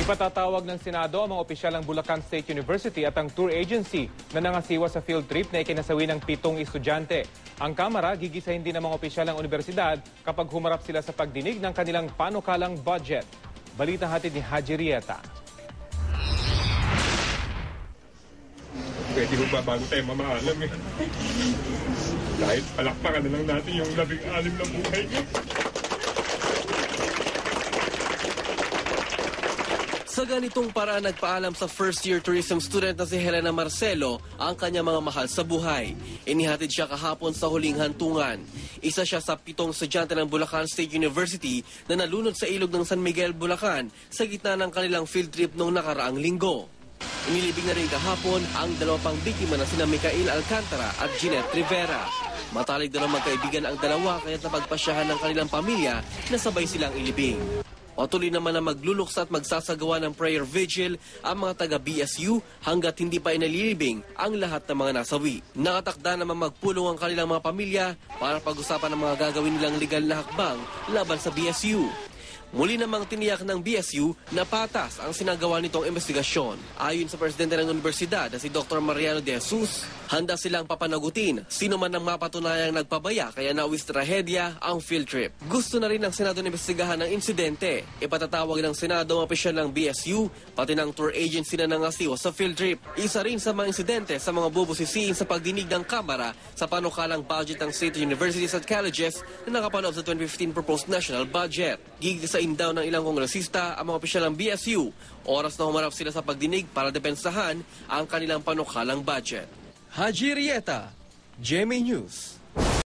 Ipatatawag ng Senado ang mga opisyal ng Bulacan State University at ang tour agency na nangasiwa sa field trip na ikinasawi ng 7 estudyante. Ang Kamara gigisahin din ng mga opisyal ng universidad kapag humarap sila sa pagdinig ng kanilang panukalang budget. Balita hatid ni Haji Rieta. Pwede mo ba bago tayo mamaalam eh? Kahit palakpakan na lang natin yung 16 na buhay niya. Sa ganitong paraan nagpaalam sa first-year tourism student na si Helena Marcelo ang kanyang mga mahal sa buhay. Inihatid siya kahapon sa huling hantungan. Isa siya sa 7 estudyante ng Bulacan State University na nalunod sa ilog ng San Miguel, Bulacan sa gitna ng kanilang field trip noong nakaraang linggo. Inilibing na rin kahapon ang 2 pang biktima na sina Micael Alcantara at Jeanette Rivera. Matalig na magkaibigan ang dalawa kaya't napagpasyahan ng kanilang pamilya na sabay silang ilibing. Patuloy naman na magluluksa at magsasagawa ng prayer vigil ang mga taga-BSU hanggat hindi pa inalilibing ang lahat ng mga nasawi. Nakatakda naman magpulong ang kanilang mga pamilya para pag-usapan ang mga gagawin nilang legal na hakbang laban sa BSU. Muli namang tiniyak ng BSU na patas ang sinagawa nitong investigasyon. Ayon sa presidente ng universidad na si Dr. Mariano De Jesus, handa silang papanagutin sino man ang mapatunayang nagpabaya kaya nawis trahedya ang field trip. Gusto na rin ng Senado na imbestigahan ng insidente. Ipatatawag ng Senado ang opisyal ng BSU pati ng tour agency na nangasiwa sa field trip. Isa rin sa mga insidente sa mga bubusisiin sa pagdinig ng Kamara sa panukalang budget ng state universities at colleges na nakapanood sa 2015 proposed national budget. Gigisain daw ng ilang kongresista ang mga opisyal ng BSU. Oras na humarap sila sa pagdinig para depensahan ang kanilang panukalang budget. Haji Rieta, GMA News.